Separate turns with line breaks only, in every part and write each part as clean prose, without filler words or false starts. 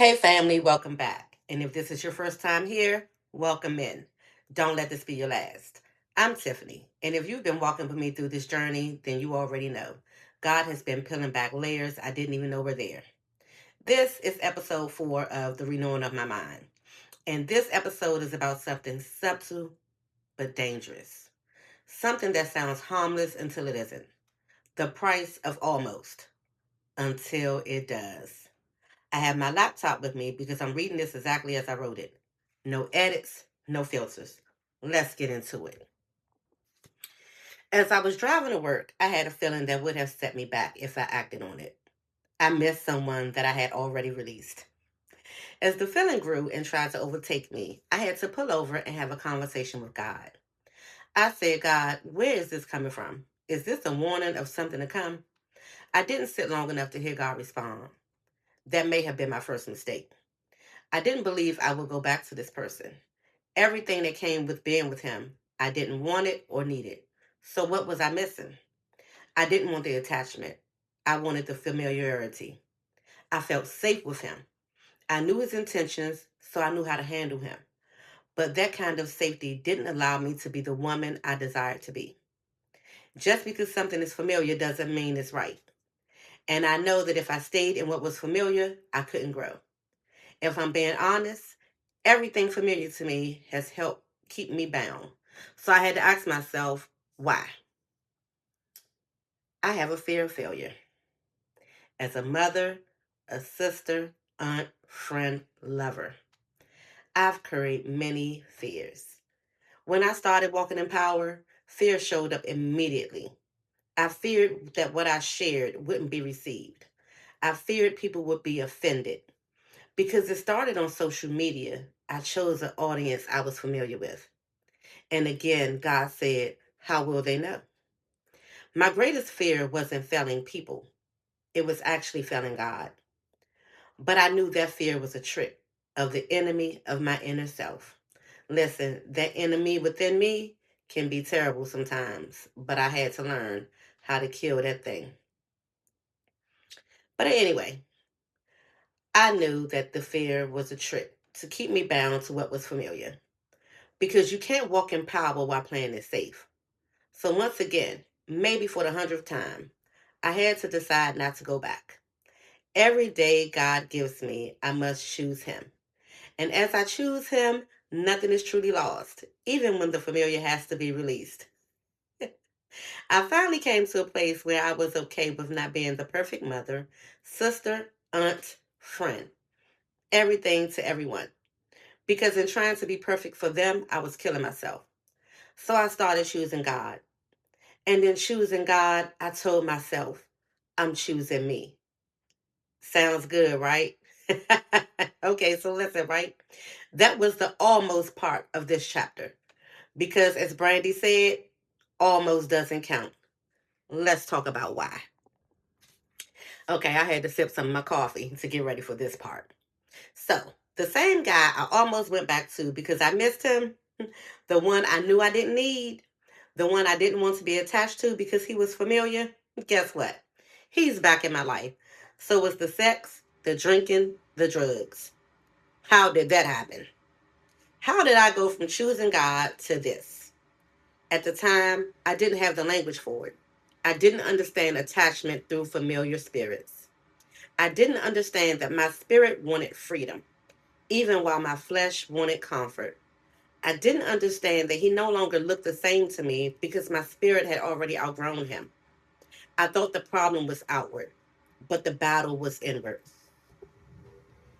Hey, family, welcome back. And if this is your first time here, welcome in. Don't let this be your last. I'm Tiffany, and if you've been walking with me through this journey, then you already know God has been peeling back layers I didn't even know were there. This is episode 4 of The Renewing of My Mind. And this episode is about something subtle but dangerous. Something that sounds harmless until it isn't. The price of almost until it does. I have my laptop with me because I'm reading this exactly as I wrote it. No edits, no filters. Let's get into it. As I was driving to work, I had a feeling that would have set me back if I acted on it. I missed someone that I had already released. As the feeling grew and tried to overtake me, I had to pull over and have a conversation with God. I said, God, where is this coming from? Is this a warning of something to come? I didn't sit long enough to hear God respond. That may have been my first mistake. I didn't believe I would go back to this person. Everything that came with being with him, I didn't want it or need it. So what was I missing? I didn't want the attachment. I wanted the familiarity. I felt safe with him. I knew his intentions, so I knew how to handle him. But that kind of safety didn't allow me to be the woman I desired to be. Just because something is familiar doesn't mean it's right. And I know that if I stayed in what was familiar, I couldn't grow. If I'm being honest, everything familiar to me has helped keep me bound. So I had to ask myself, why? I have a fear of failure. As a mother, a sister, aunt, friend, lover, I've carried many fears. When I started walking in power, fear showed up immediately. I feared that what I shared wouldn't be received. I feared people would be offended. Because it started on social media, I chose an audience I was familiar with. And again, God said, how will they know? My greatest fear wasn't failing people, it was actually failing God. But I knew that fear was a trick of the enemy of my inner self. Listen, that enemy within me can be terrible sometimes, but I had to learn how to kill that thing. But anyway, I knew that the fear was a trick to keep me bound to what was familiar. Because you can't walk in power while playing it safe. So once again, maybe for the 100th time, I had to decide not to go back. Every day God gives me, I must choose Him. And as I choose Him, nothing is truly lost, even when the familiar has to be released. I finally came to a place where I was okay with not being the perfect mother, sister, aunt, friend, everything to everyone. Because in trying to be perfect for them, I was killing myself. So I started choosing God. And in choosing God, I told myself, I'm choosing me. Sounds good, right? Okay, so listen, right? That was the almost part of this chapter. Because as Brandy said, almost doesn't count. Let's talk about why. Okay, I had to sip some of my coffee to get ready for this part. So, the same guy I almost went back to because I missed him, the one I knew I didn't need, the one I didn't want to be attached to because he was familiar, guess what? He's back in my life. So was the sex, the drinking, the drugs. How did that happen? How did I go from choosing God to this? At the time, I didn't have the language for it. I didn't understand attachment through familiar spirits. I didn't understand that my spirit wanted freedom, even while my flesh wanted comfort. I didn't understand that he no longer looked the same to me because my spirit had already outgrown him. I thought the problem was outward, but the battle was inward.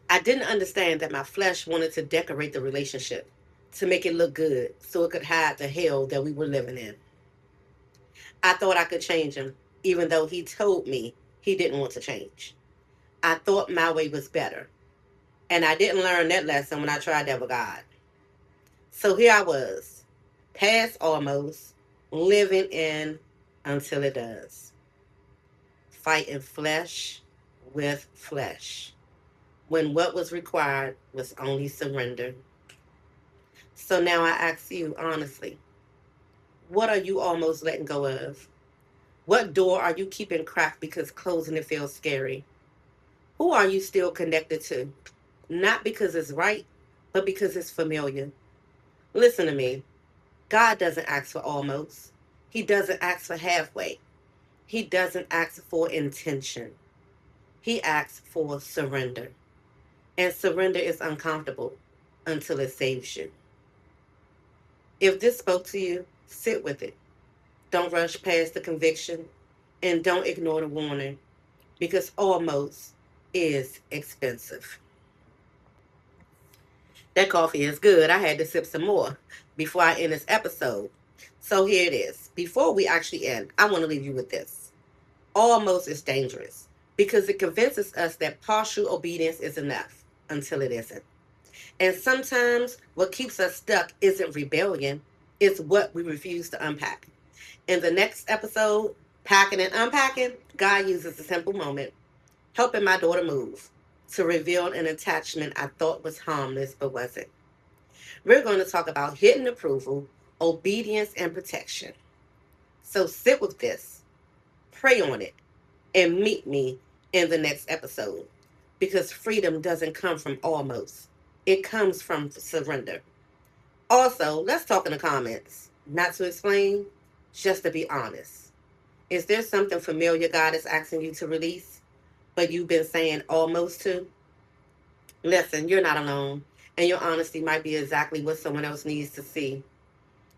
I didn't understand that my flesh wanted to decorate the relationship, to make it look good so it could hide the hell that we were living in. I thought I could change him, even though he told me he didn't want to change. I thought my way was better, and I didn't learn that lesson when I tried that with God. So here I was, past almost, living in until it does, fighting flesh with flesh, when what was required was only surrender. So now I ask you honestly, what are you almost letting go of? What door are you keeping cracked because closing it feels scary? Who are you still connected to? not because it's right, but because it's familiar. Listen to me. God doesn't ask for almost. He doesn't ask for halfway. He doesn't ask for intention. He asks for surrender. And surrender is uncomfortable until it saves you. If this spoke to you, sit with it. Don't rush past the conviction and don't ignore the warning because almost is expensive. That coffee is good. I had to sip some more before I end this episode. So here it is. Before we actually end, I want to leave you with this. Almost is dangerous because it convinces us that partial obedience is enough until it isn't. And sometimes what keeps us stuck isn't rebellion, it's what we refuse to unpack. In the next episode, Packing and Unpacking, God uses a simple moment, helping my daughter move, to reveal an attachment I thought was harmless but wasn't. We're going to talk about hidden approval, obedience, and protection. So sit with this, pray on it, and meet me in the next episode. Because freedom doesn't come from almost, it comes from surrender. Also, let's talk in the comments. Not to explain, just to be honest. Is there something familiar God is asking you to release, but you've been saying almost to? Listen, you're not alone, and your honesty might be exactly what someone else needs to see.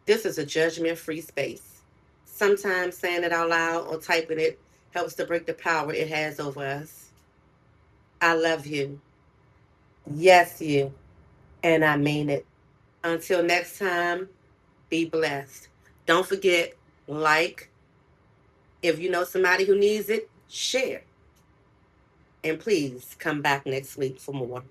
This is a judgment free space. Sometimes saying it out loud or typing it helps to break the power it has over us. I love you. Yes, you. And I mean it. Until next time, be blessed. Don't forget, like, if you know somebody who needs it, share. And please come back next week for more.